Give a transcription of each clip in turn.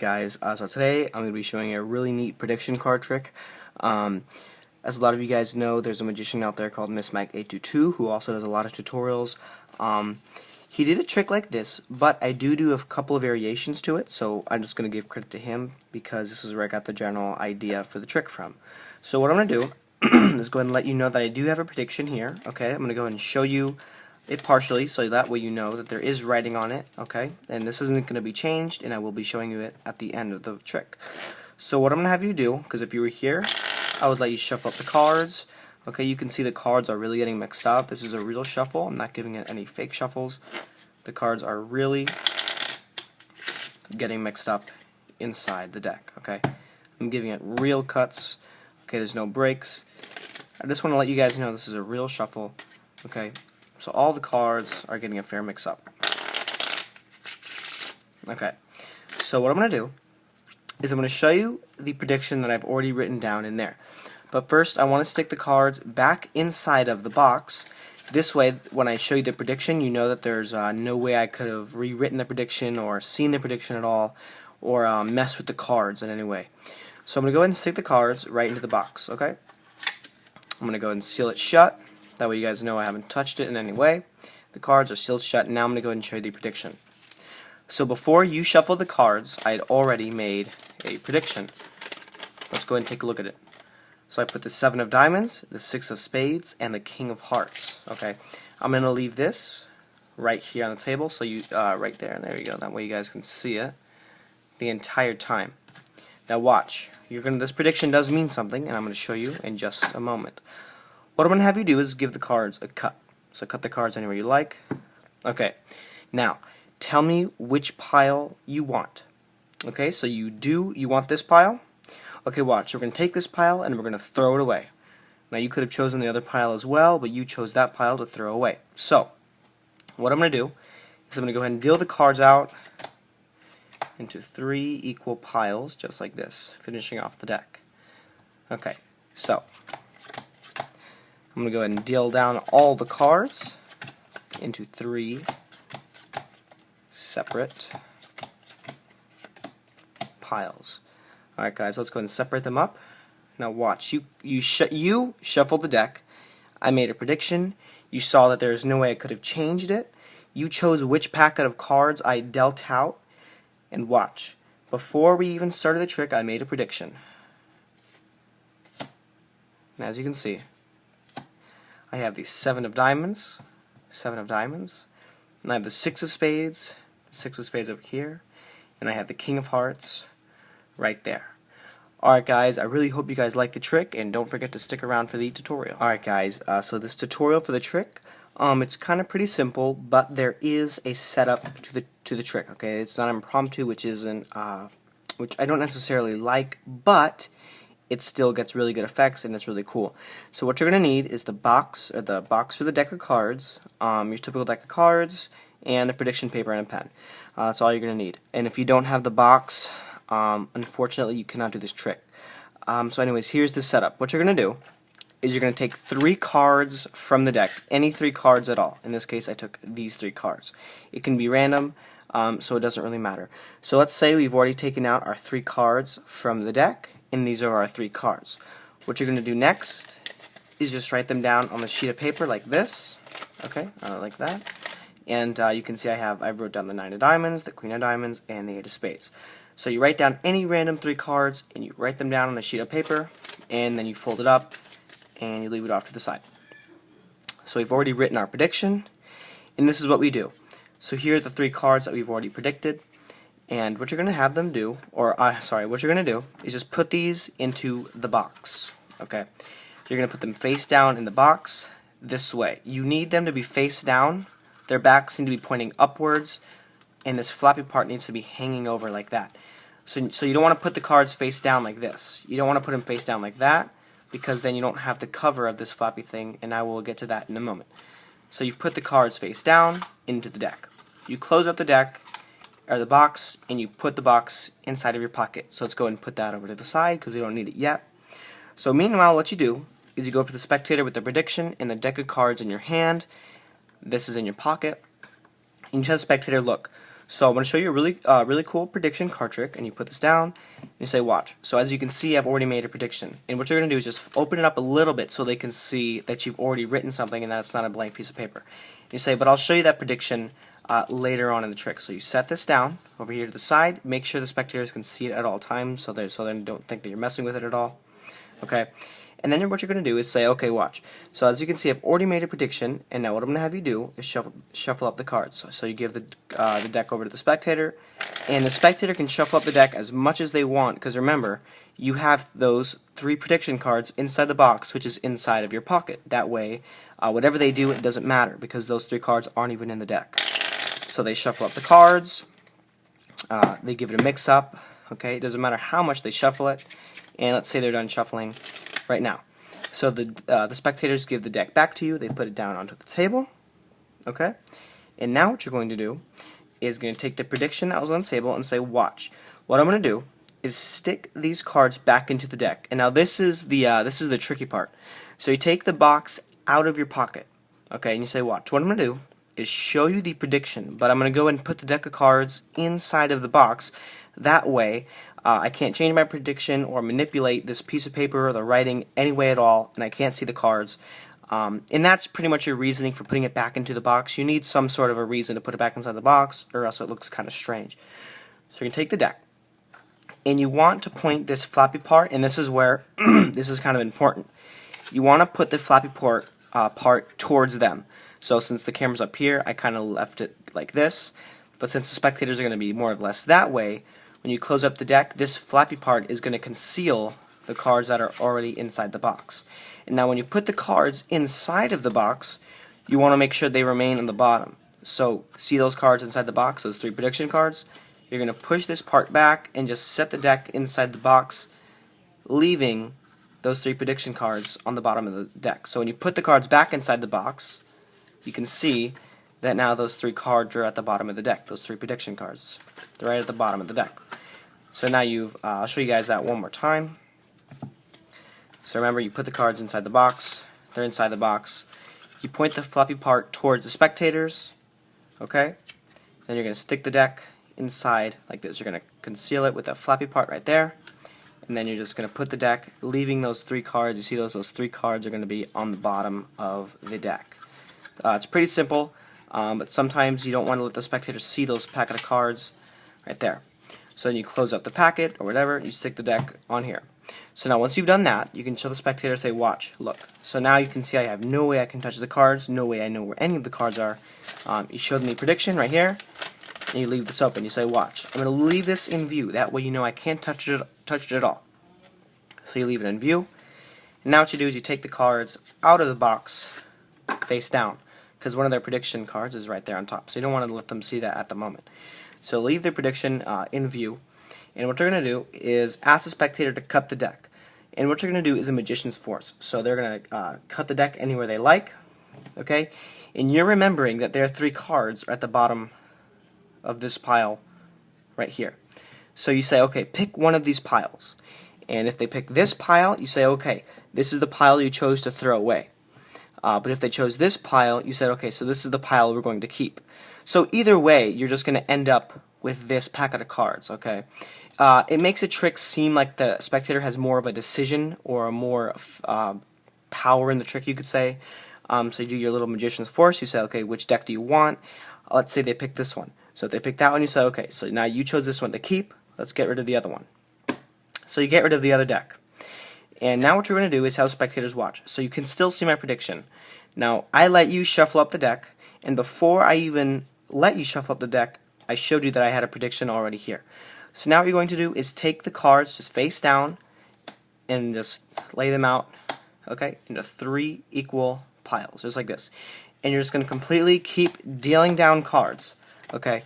guys, so today I'm going to be showing you a really neat prediction card trick. As a lot of you guys know, there's a magician out there called MissMac822 who also does a lot of tutorials. He did a trick like this, but I do a couple of variations to it, so I'm just going to give credit to him because this is where I got the general idea for the trick from. So what I'm going to do is go ahead and let you know that I do have a prediction here. Okay, I'm going to go ahead and show you it partially, so that way you know that there is writing on it, okay? And this isn't going to be changed, and I will be showing you it at the end of the trick. So what I'm going to have you do, because if you were here, I would let you shuffle up the cards. Okay, you can see the cards are really getting mixed up. This is a real shuffle. I'm not giving it any fake shuffles. The cards are really getting mixed up inside the deck, okay? I'm giving it real cuts. Okay, there's no breaks. I just want to let you guys know this is a real shuffle, okay? So all the cards are getting a fair mix-up. Okay, so what I'm going to do is I'm going to show you the prediction that I've already written down in there. But first, I want to stick the cards back inside of the box. This way, when I show you the prediction, you know that there's no way I could have rewritten the prediction or seen the prediction at all or messed with the cards in any way. So I'm going to go ahead and stick the cards right into the box, okay? I'm going to go ahead and seal it shut. That way you guys know I haven't touched it in any way. The cards are sealed shut, and now I'm going to go ahead and show you the prediction. So before you shuffle the cards, I had already made a prediction. Let's go ahead and take a look at it. So I put the 7 of diamonds, the 6 of spades, and the king of hearts. Okay, I'm going to leave this right here on the table, so you right there, and there you go. That way you guys can see it the entire time. Now watch. This prediction does mean something, and I'm going to show you in just a moment. What I'm going to have you do is give the cards a cut. So cut the cards anywhere you like. Okay, now tell me which pile you want. Okay, so you want this pile? Okay, watch. We're going to take this pile and we're going to throw it away. Now you could have chosen the other pile as well, but you chose that pile to throw away. So, what I'm going to do is I'm going to go ahead and deal the cards out into 3 equal piles, just like this, finishing off the deck. Okay, so I'm going to go ahead and deal down all the cards into 3 separate piles. Alright guys, let's go ahead and separate them up. Now watch, you shuffled the deck. I made a prediction. You saw that there's no way I could have changed it. You chose which packet of cards I dealt out. And watch, before we even started the trick, I made a prediction. And as you can see, I have the 7 of diamonds, and I have the 6 of spades, over here, and I have the king of hearts right there. Alright guys, I really hope you guys like the trick, and don't forget to stick around for the tutorial. Alright guys, so this tutorial for the trick, it's kind of pretty simple, but there is a setup to the trick, okay? It's not impromptu, which I don't necessarily like, but it still gets really good effects and it's really cool. So what you're going to need is the box for the deck of cards, your typical deck of cards, and a prediction paper and a pen. That's all you're going to need. And if you don't have the box, unfortunately you cannot do this trick. So anyways, here's the setup. What you're going to do is you're going to take 3 cards from the deck, any 3 cards at all. In this case I took these 3 cards. It can be random, so it doesn't really matter. So let's say we've already taken out our 3 cards from the deck, and these are our 3 cards. What you're going to do next is just write them down on the sheet of paper like this, okay, like that. And you can see I wrote down the 9 of diamonds, the queen of diamonds, and the 8 of spades. So you write down any random 3 cards, and you write them down on a sheet of paper, and then you fold it up, and you leave it off to the side. So we've already written our prediction, and this is what we do. So here are the 3 cards that we've already predicted. And what you're going to have them do, what you're going to do is just put these into the box, okay? You're going to put them face down in the box this way. You need them to be face down. Their backs need to be pointing upwards, and this flappy part needs to be hanging over like that. So you don't want to put the cards face down like this. You don't want to put them face down like that, because then you don't have the cover of this flappy thing, and I will get to that in a moment. So you put the cards face down into the deck. You close up the deck, or the box, and you put the box inside of your pocket. So let's go ahead and put that over to the side because we don't need it yet. So meanwhile, what you do is you go up to the spectator with the prediction and the deck of cards in your hand. This is in your pocket. And you tell the spectator, look, So I'm going to show you a really cool prediction card trick, and you put this down, and you say watch. So as you can see, I've already made a prediction, and what you're going to do is just open it up a little bit so they can see that you've already written something and that it's not a blank piece of paper. You say, but I'll show you that prediction later on in the trick. So you set this down over here to the side, make sure the spectators can see it at all times so they don't think that you're messing with it at all. Okay. And then what you're going to do is say, okay, watch. So as you can see, I've already made a prediction, and now what I'm going to have you do is shuffle up the cards. So you give the deck over to the spectator, and the spectator can shuffle up the deck as much as they want, because remember, you have those 3 prediction cards inside the box, which is inside of your pocket. That way, whatever they do, it doesn't matter, because those 3 cards aren't even in the deck. So they shuffle up the cards, they give it a mix-up, okay? It doesn't matter how much they shuffle it, and let's say they're done shuffling right now. So the spectators give the deck back to you, they put it down onto the table, okay? And now what you're going to do is going to take the prediction that was on the table and say, watch. What I'm going to do is stick these cards back into the deck. And now this is the tricky part. So you take the box out of your pocket, okay, and you say, watch. What I'm going to do is show you the prediction, but I'm going to go and put the deck of cards inside of the box. That way, I can't change my prediction or manipulate this piece of paper or the writing any way at all, and I can't see the cards. And that's pretty much your reasoning for putting it back into the box. You need some sort of a reason to put it back inside the box, or else it looks kind of strange. So you can take the deck, and you want to point this flappy part, and this is where this is kind of important. You want to put the flappy part towards them. So since the camera's up here, I kind of left it like this. But since the spectators are going to be more or less that way, when you close up the deck, this flappy part is going to conceal the cards that are already inside the box. And now when you put the cards inside of the box, you want to make sure they remain on the bottom. So see those cards inside the box, those 3 prediction cards? You're going to push this part back and just set the deck inside the box, leaving those 3 prediction cards on the bottom of the deck. So when you put the cards back inside the box, you can see that now those 3 cards are at the bottom of the deck, those 3 prediction cards. They're right at the bottom of the deck. So now I'll show you guys that one more time. So remember, you put the cards inside the box, they're inside the box. You point the flappy part towards the spectators, okay? Then you're going to stick the deck inside like this. You're going to conceal it with that flappy part right there. And then you're just going to put the deck, leaving those 3 cards. You see those 3 cards are going to be on the bottom of the deck. It's pretty simple, but sometimes you don't want to let the spectators see those packet of cards right there. So then you close up the packet or whatever, you stick the deck on here. So now once you've done that, you can show the spectator, say, watch, look. So now you can see I have no way I can touch the cards, no way I know where any of the cards are. You show them the prediction right here, and you leave this open. You say, watch. I'm going to leave this in view. That way you know I can't touch it at all. So you leave it in view. And now what you do is you take the cards out of the box face down, because one of their prediction cards is right there on top. So you don't want to let them see that at the moment. So leave their prediction in view. And what you're going to do is ask the spectator to cut the deck. And what you're going to do is a magician's force. So they're going to cut the deck anywhere they like. Okay? And you're remembering that their 3 cards are at the bottom of this pile right here. So you say, okay, pick one of these piles. And if they pick this pile, you say, okay, this is the pile you chose to throw away. But if they chose this pile, you said, okay, so this is the pile we're going to keep. So either way, you're just going to end up with this packet of cards, okay? It makes a trick seem like the spectator has more of a decision or a more power in the trick, you could say. So you do your little magician's force. You say, okay, which deck do you want? Let's say they pick this one. So if they pick that one, you say, okay, so now you chose this one to keep. Let's get rid of the other one. So you get rid of the other deck. And now what you're going to do is have spectators watch. So you can still see my prediction. Now, I let you shuffle up the deck, and before I even let you shuffle up the deck, I showed you that I had a prediction already here. So now what you're going to do is take the cards just face down and just lay them out, okay, into 3 equal piles, just like this. And you're just going to completely keep dealing down cards, okay?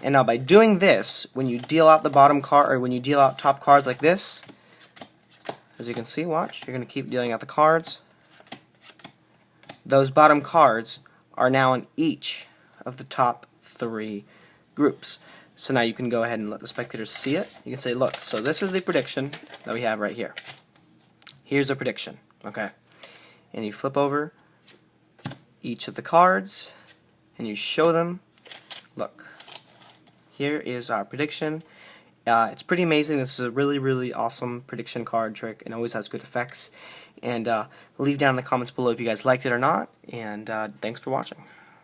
And now by doing this, when you deal out the bottom card, or when you deal out top cards like this, as you can see, watch, you're going to keep dealing out the cards. Those bottom cards are now in each of the top 3 groups. So now you can go ahead and let the spectators see it. You can say, look, so this is the prediction that we have right here. Here's a prediction, okay? And you flip over each of the cards, and you show them, look, here is our prediction. It's pretty amazing. This is a really awesome prediction card trick and always has good effects. And leave down in the comments below if you guys liked it or not. And thanks for watching.